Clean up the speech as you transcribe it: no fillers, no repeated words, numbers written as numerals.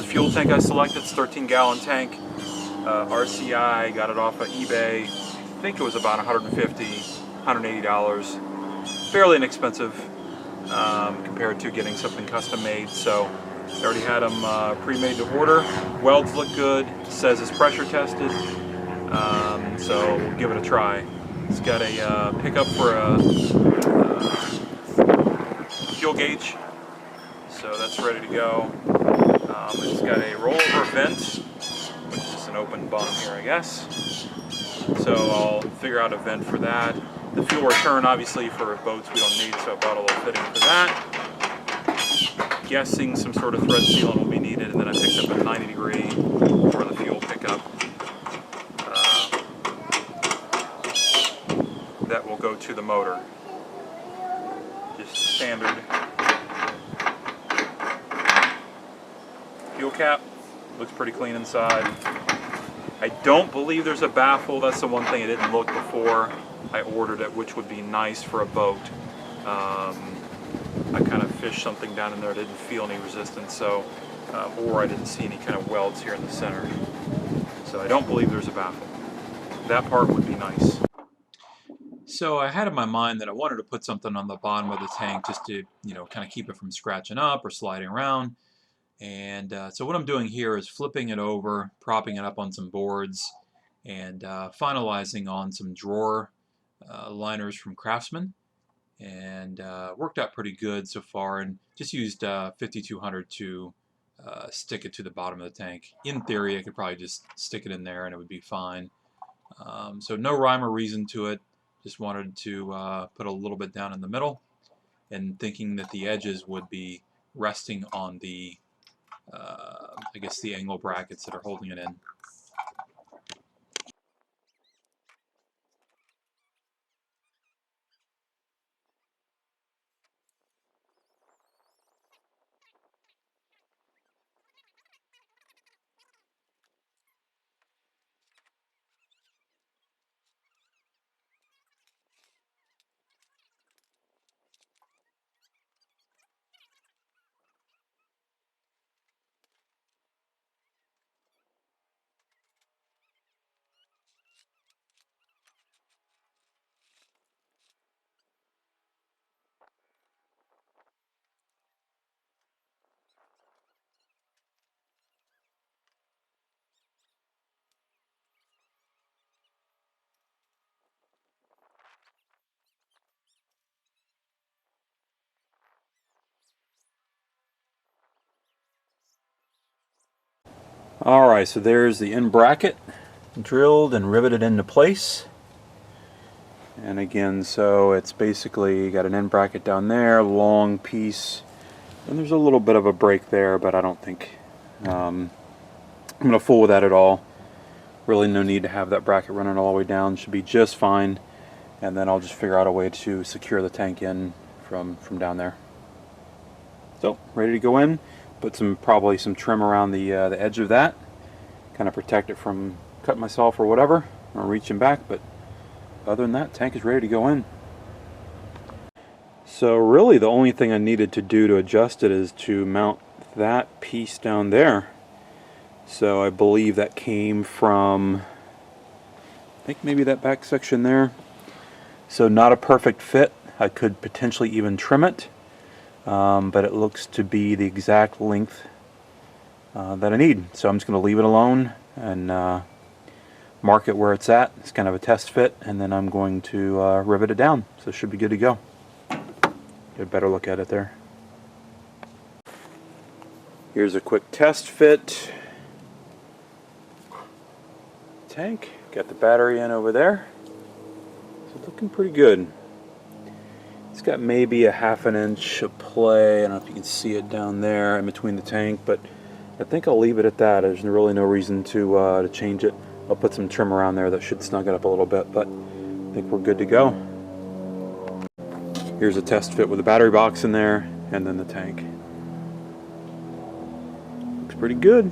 fuel tank I selected. It's a 13-gallon tank. RCI, got it off of eBay. I think it was about $150, $180. Fairly inexpensive compared to getting something custom made. So I already had them pre-made to order. Welds look good. It says it's pressure tested. So we'll give it a try. It's got a pickup for a fuel gauge, so that's ready to go. It's got a rollover vent, which is just an open bottom here, I guess. So I'll figure out a vent for that. The fuel return, obviously, for boats we don't need, so I bought a little fitting for that. Guessing some sort of thread sealant will be needed, and then I picked up a 90-degree for the fuel pickup. That will go to the motor. Just standard fuel cap. Looks pretty clean inside. I don't believe there's a baffle. That's the one thing I didn't look before I ordered it, which would be nice for a boat. I kind of fished something down in there, didn't feel any resistance, so or I didn't see any kind of welds here in the center. So I don't believe there's a baffle. That part would be nice. So I had in my mind that I wanted to put something on the bottom of the tank just to, kind of keep it from scratching up or sliding around. And so what I'm doing here is flipping it over, propping it up on some boards, and finalizing on some drawer liners from Craftsman. And worked out pretty good so far, and just used 5200 to stick it to the bottom of the tank. In theory, I could probably just stick it in there and it would be fine. So no rhyme or reason to it. Just wanted to put a little bit down in the middle, and thinking that the edges would be resting on the, I guess, the angle brackets that are holding it in. Alright, so there's the end bracket drilled and riveted into place. And again, so it's basically got an end bracket down there, long piece, and there's a little bit of a break there, but I don't think I'm going to fool with that at all. Really no need to have that bracket running all the way down, should be just fine. And then I'll just figure out a way to secure the tank in from down there. So, ready to go in. Put probably some trim around the edge of that, kind of protect it from cutting myself or whatever, or reaching back. But other than that, tank is ready to go in. So really the only thing I needed to do to adjust it is to mount that piece down there. So I believe that came from, I think maybe that back section there. So not a perfect fit. I could potentially even trim it. But it looks to be the exact length that I need. So I'm just going to leave it alone and mark it where it's at. It's kind of a test fit, and then I'm going to rivet it down. So it should be good to go. Get a better look at it there. Here's a quick test fit. Tank. Got the battery in over there. So looking pretty good. It's got maybe a ½ an inch of play. I don't know if you can see it down there in between the tank, but I think I'll leave it at that. There's really no reason to change it. I'll put some trim around there that should snug it up a little bit, but I think we're good to go. Here's a test fit with the battery box in there, and then the tank. Looks pretty good.